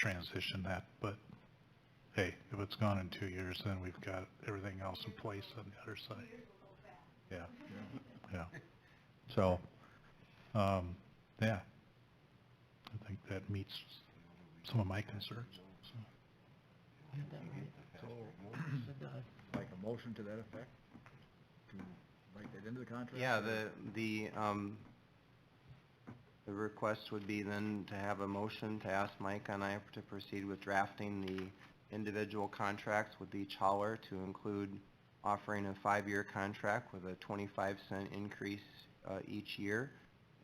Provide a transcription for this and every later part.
transition that, but hey, if it's gone in 2 years, then we've got everything else in place on the other side. Yeah, yeah. So, yeah, I think that meets some of my concerns, so. So, like a motion to that effect, to write that into the contract? Yeah, the request would be then to have a motion to ask Mike and I to proceed with drafting the individual contracts with each hauler to include offering a 5-year contract with a 25-cent increase each year,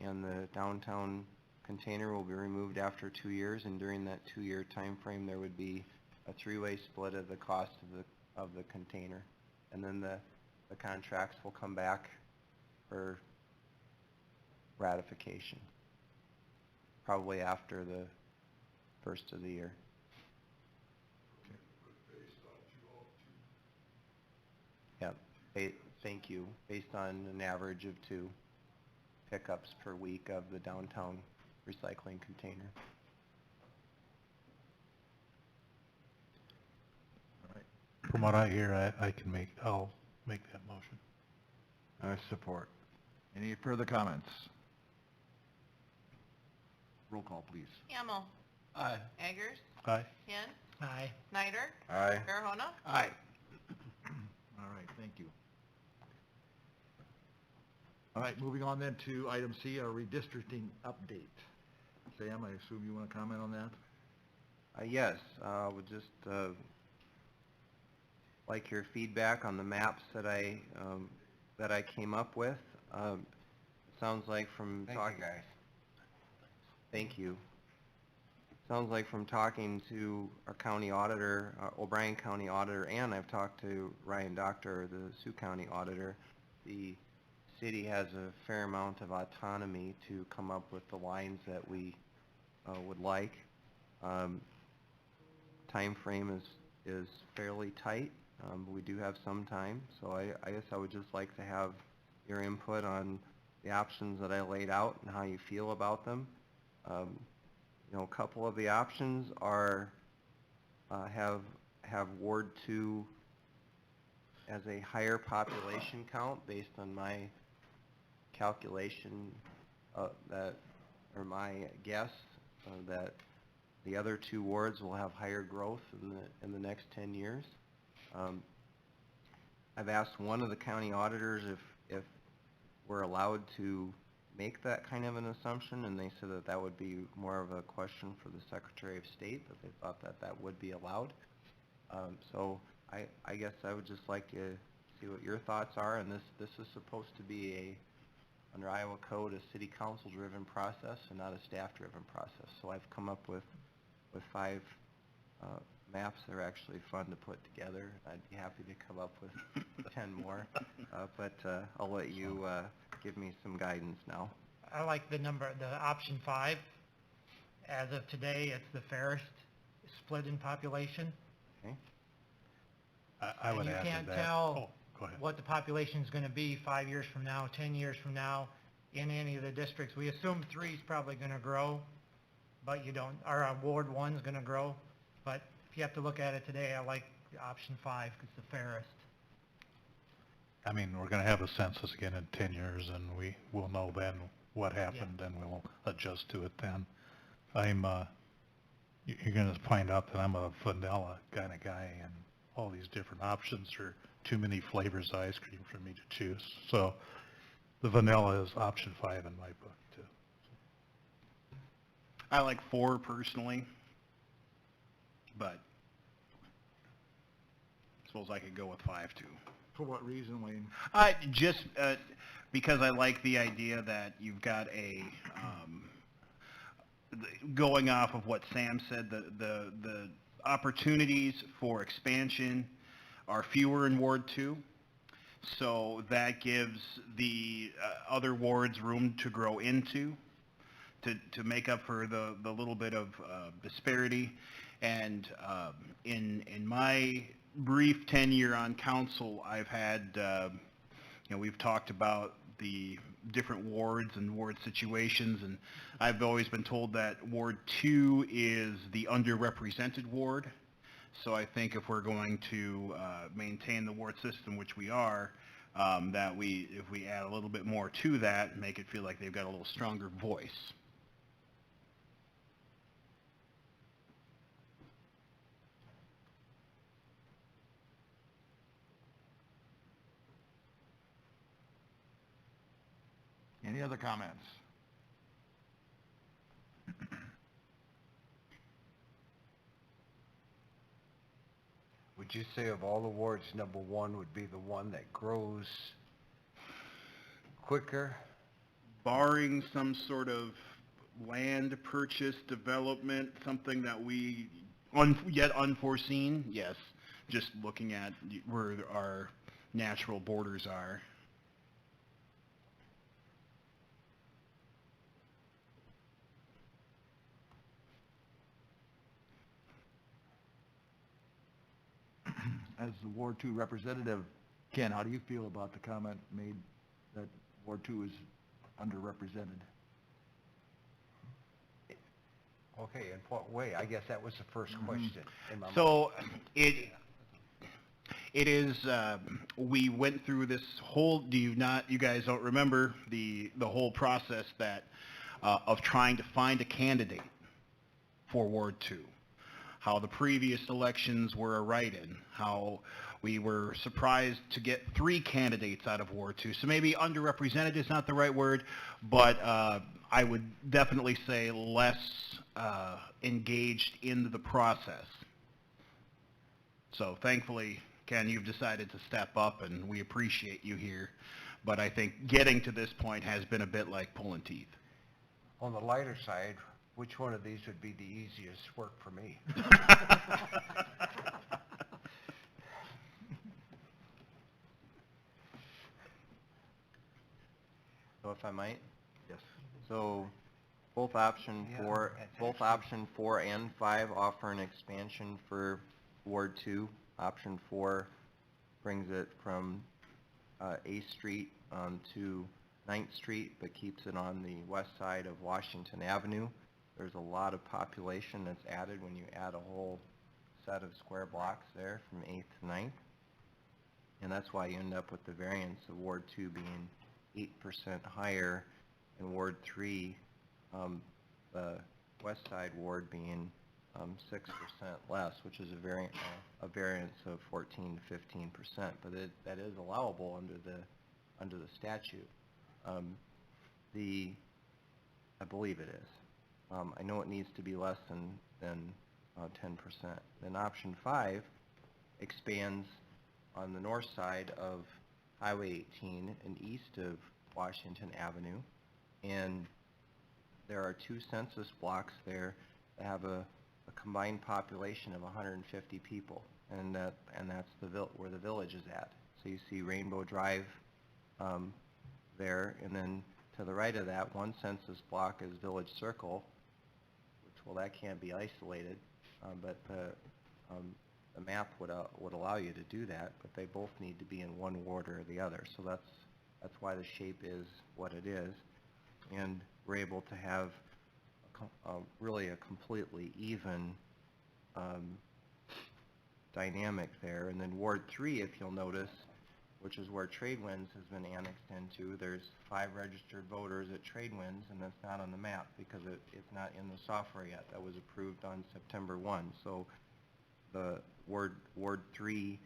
and the downtown container will be removed after 2 years, and during that 2-year time frame there would be a 3-way split of the cost of the container, and then the contracts will come back for ratification, probably after the first of the year. Yep, thank you. Based on an average of 2 pickups per week of the downtown recycling container. All right. From what I hear, I'll make that motion. I support. Any further comments? Roll call, please. Hamel. Aye. Eggers. Aye. Hint. Aye. Snyder. Aye. Farahona. Aye. All right, thank you. All right, moving on then to item C, our redistricting update. Sam, I assume you want to comment on that? Yes, would just like your feedback on the maps that I came up with. Sounds like from talking. guys. Thank you. Sounds like from talking to our county auditor, O'Brien County Auditor, and I've talked to Ryan Doctor, the Sioux County Auditor, the city has a fair amount of autonomy to come up with the lines that we would like. Time frame is fairly tight. We do have some time, so I guess I would just like to have your input on the options that I laid out and how you feel about them. You know, a couple of the options are have Ward 2 as a higher population count based on my calculation or my guess that the other 2 wards will have higher growth in the next 10 years. I've asked one of the county auditors if we're allowed to make that kind of an assumption, and they said that would be more of a question for the Secretary of State, but they thought that would be allowed. So I guess I would just like to see what your thoughts are, and this is supposed to be under Iowa Code, a city council driven process and not a staff driven process. So I've come up with 5 maps that are actually fun to put together. I'd be happy to come up with 10 more, but I'll let you give me some guidance now. I like the option 5. As of today, it's the fairest split in population. Okay. I would add to that. You can't tell Go ahead. what the population is going to be 5 years from now, 10 years from now in any of the districts. We assume 3 is probably going to grow, but you don't, or Ward 1 is going to grow. But if you have to look at it today, I like option 5 because it's the fairest. I mean, we're going to have a census again in 10 years, and we will know then what happened, and we will adjust to it then. You're going to find out that I'm a vanilla kind of guy, and all these different options are too many flavors of ice cream for me to choose. So the vanilla is option 5 in my book, too. I like 4 personally, but I suppose I could go with 5 too. For what reason, Wayne? Just because I like the idea that you've got going off of what Sam said, the opportunities for expansion are fewer in Ward 2. So that gives the other wards room to grow into, to make up for the little bit of disparity. And in my brief tenure on council, I've had, we've talked about the different wards and ward situations, and I've always been told that Ward 2 is the underrepresented ward. So I think if we're going to maintain the ward system, which we are, if we add a little bit more to that, make it feel like they've got a little stronger voice. Any other comments? Would you say of all the wards, number one would be the one that grows quicker? Barring some sort of land purchase development, something that we, yet unforeseen, yes. Just looking at where our natural borders are. As the Ward 2 representative, Ken, how do you feel about the comment made that Ward 2 is underrepresented? Okay, in what way? I guess that was the first question in my mind. So it is, we went through this whole, you guys don't remember the whole process that, of trying to find a candidate for Ward 2. How the previous elections were a write-in, how we were surprised to get 3 candidates out of Ward 2. So maybe underrepresented is not the right word, but I would definitely say less engaged in the process. So thankfully, Ken, you've decided to step up, and we appreciate you here. But I think getting to this point has been a bit like pulling teeth. On the lighter side, which one of these would be the easiest work for me? So if I might? Yes. So both option Yeah, 4, that's both actually- option 4 and 5 offer an expansion for Ward 2. Option 4 brings it from 8th Street to 9th Street, but keeps it on the west side of Washington Avenue. There's a lot of population that's added when you add a whole set of square blocks there from 8th to 9th. And that's why you end up with the variance of Ward 2 being 8% higher and Ward 3, the west side ward being 6% less, which is a variance of 14 to 15%. But that is allowable under the statute. I believe it is. I know it needs to be less than 10%. Then option 5 expands on the north side of Highway 18 and east of Washington Avenue, and there are 2 census blocks there that have a combined population of 150 people, and that's where the village is at. So you see Rainbow Drive there, and then to the right of that, 1 census block is Village Circle, which, well, that can't be isolated, but the map would allow you to do that, but they both need to be in one ward or the other. So that's why the shape is what it is, and we're able to have really a completely even dynamic there. And then Ward 3, if you'll notice, which is where Tradewinds has been annexed into, there's 5 registered voters at Tradewinds, and that's not on the map because it's not in the software yet. That was approved on September 1. So the Ward 3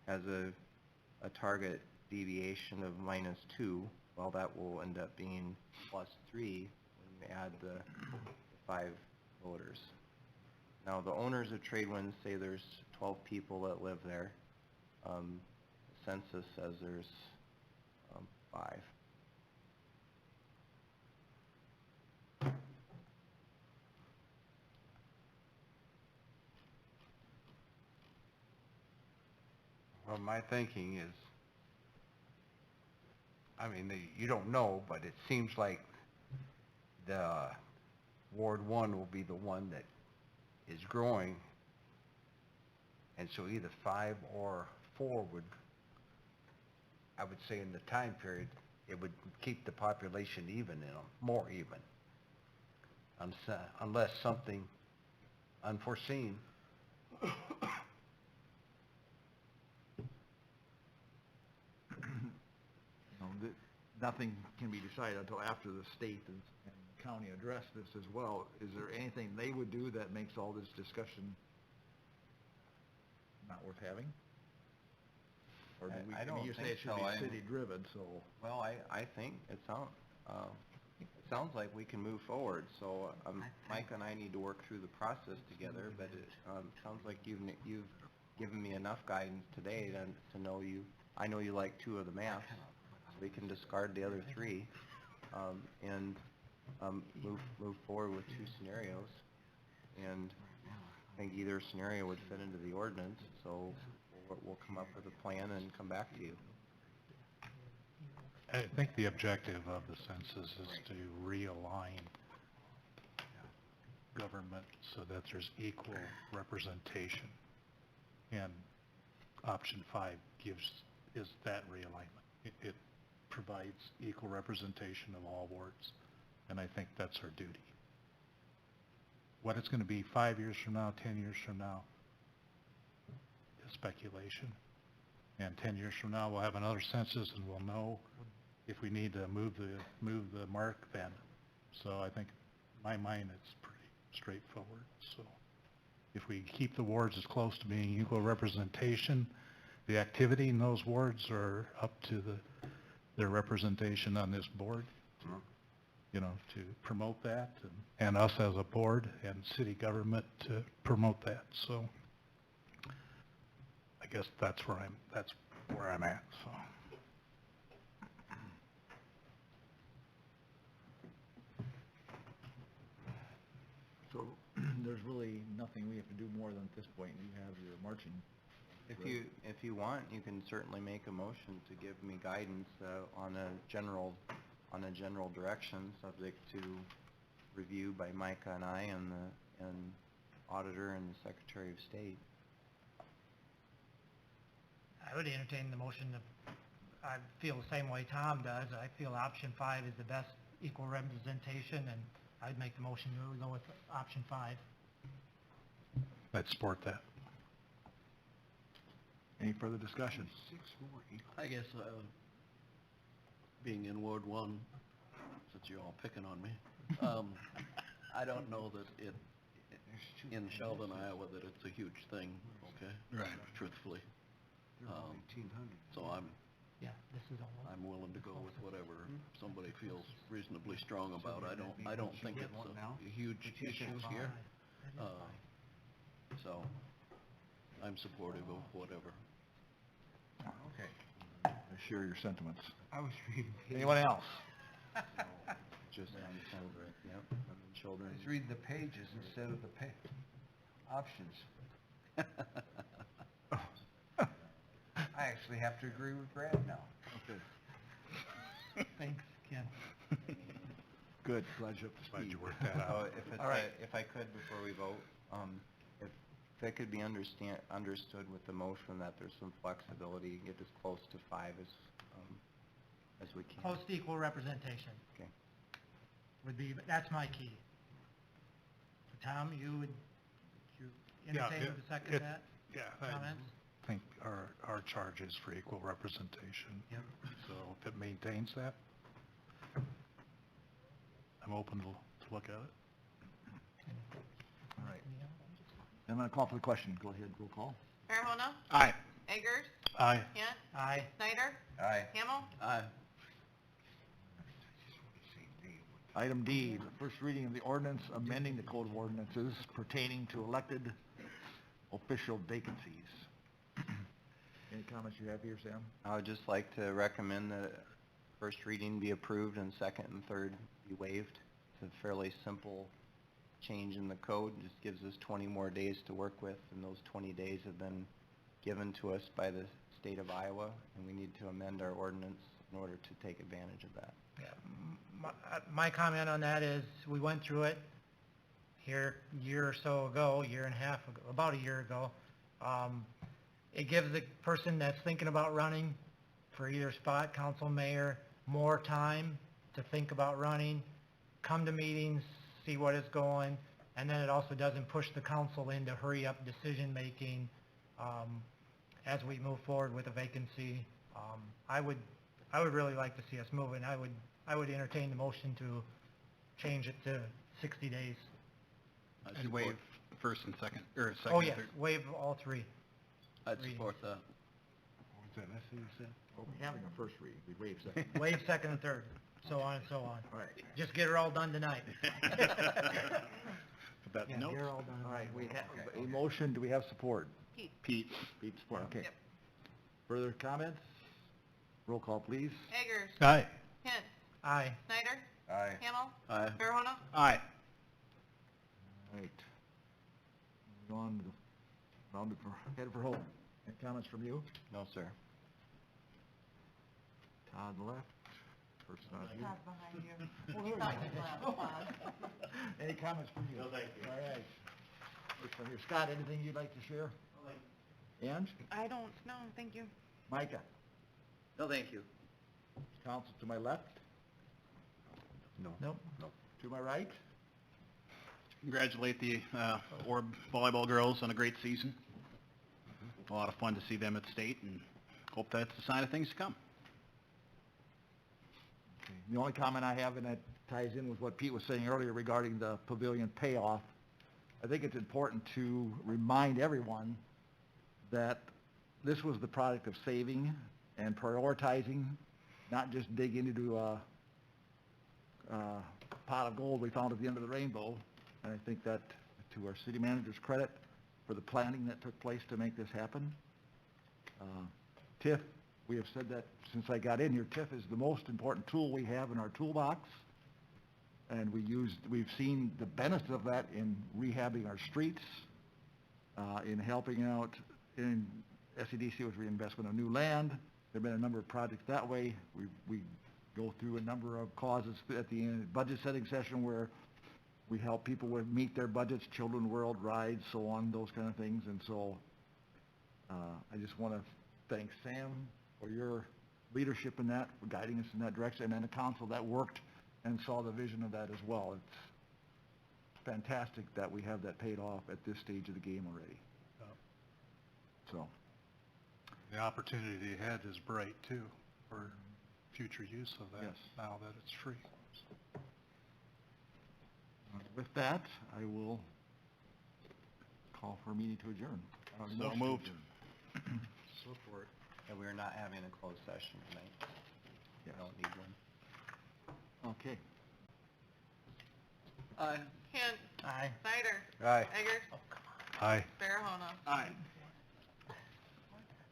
has a target deviation of -2. Well, that will end up being +3 when you add the 5 voters. Now, the owners of Tradewinds say there's 12 people that live there. The census says there's 5. Well, my thinking is, I mean, you don't know, but it seems like the Ward 1 will be the one that is growing, and so either 5 or 4 would, I would say in the time period, it would keep the population even, more even. Unless something unforeseen. Nothing can be decided until after the state and county address this as well. Is there anything they would do that makes all this discussion not worth having? Or do we, I don't you say think it should so. be city-driven, so... Well, I think it sounds like we can move forward, so Mike and I need to work through the process together, but it sounds like you've given me enough guidance today to know I know you like 2 of the maps, so we can discard the other 3, and move forward with 2 scenarios, and I think either scenario would fit into the ordinance, so we'll come up with a plan and come back to you. I think the objective of the census is to realign government so that there's equal representation. And option 5 is that realignment. It provides equal representation of all wards, and I think that's our duty. What it's going to be 5 years from now, 10 years from now, is speculation. And 10 years from now, we'll have another census and we'll know if we need to move the mark then. So I think, in my mind, it's pretty straightforward. So if we keep the wards as close to being equal representation, the activity in those wards are up to their representation on this board, you know, to promote that, and us as a board and city government to promote that. So I guess that's where I'm at, so. So there's really nothing we have to do more than at this point. You have your marching. If you want, you can certainly make a motion to give me guidance on a general direction, subject to review by Micah and I and the auditor and the Secretary of State. I would entertain the motion. I feel the same way Tom does. I feel option 5 is the best equal representation, and I'd make the motion to go with option 5. I'd support that. Any further discussion? I guess, being in Ward 1, since you're all picking on me, I don't know that in Sheldon, Iowa, that it's a huge thing, okay? Right. Truthfully. So Yeah, this is all. I'm willing to go with whatever somebody feels reasonably strong about. I don't think it's a huge issue here. So I'm supportive of whatever. Okay. I share your sentiments. I was reading. Anyone else? Just on children, yep, on I children. was reading the pages instead of the options. I actually have to agree with Brad now. Okay. Thanks, Ken. Good, glad you're up to Glad speed. you worked that So out. All right. if I could, before we vote, if that could be understood with the motion that there's some flexibility, get as close to 5 as we can. Post equal representation Okay. that's my key. So Tom, you entertain the second that? Yeah, Comments? I think our charge is for equal representation. Yep. So if it maintains that, I'm open to look at it. All right. I'm going to call for the question. Go ahead, roll call. Farahona? Aye. Eggers? Aye. Hint? Aye. Snyder? Aye. Hamel? Aye. Item D, the first reading of the ordinance amending the code of ordinances pertaining to elected official vacancies. Any comments you have here, Sam? I would just like to recommend that first reading be approved and second and third be waived. It's a fairly simple change in the code, just gives us 20 more days to work with, and those 20 days have been given to us by the state of Iowa, and we need to amend our ordinance in order to take advantage of that. Yeah, my comment on that is, we went through it here a year or so ago, year and a half ago, about a year ago. It gives the person that's thinking about running for either spot, council, mayor, more time to think about running, come to meetings, see what is going, and then it also doesn't push the council into hurry-up decision-making as we move forward with a vacancy. I would really like to see us moving. I would entertain the motion to change it to 60 days. And waive first and second, or second Oh, and yes, third. waive all three. I'd Reading. support that. Was that necessary, you said? Well, we're having a first reading, we waive second. Waive second and third, so on and so on. All right. Just get it all done tonight. Put that in notes. All right, we have a motion, do we have support? Pete, Pete, support, okay. Further comments? Roll call, please. Eggers. Aye. Hint. Aye. Snyder. Aye. Hamel. Aye. Farahona. aye. All right. Moving on to the, round for, headed for home. Any comments from you? No, sir. Todd left. Person on here. Todd's behind you. He thought you left, Todd. Any comments from you? No, thank you. All right. First from here. Scott, anything you'd like to share? Ange? I don't know, thank you. Micah? No, thank you. Council to my left? No. Nope. To my right? Congratulate the Orb volleyball girls on a great season. A lot of fun to see them at state, and hope that's a sign of things to come. Okay. The only comment I have, and that ties in with what Pete was saying earlier regarding the pavilion payoff, I think it's important to remind everyone that this was the product of saving and prioritizing, not just digging into a pot of gold we found at the end of the rainbow. And I think that, to our city manager's credit, for the planning that took place to make this happen. TIF, we have said that since I got in here, TIF is the most important tool we have in our toolbox. And we've seen the benefit of that in rehabbing our streets, in helping out in SEDC with reinvestment of new land. There've been a number of projects that way. We go through a number of causes at the end, budget setting session where we help people meet their budgets, Children World rides, so on, those kind of things. And so I just want to thank Sam for your leadership in that, for guiding us in that direction, and then the council that worked and saw the vision of that as well. It's fantastic that we have that paid off at this stage of the game already. So, The opportunity ahead is bright too, for future use of that, Yes. now that it's free. with that, I will call for a meeting to adjourn. So Motion to moved. adjourn. Support. And we're not having a closed session tonight. Yes. Don't need one. Okay. Aye. Hint. Aye. Snyder. Aye. Eggers. Aye. Farahona. Aye.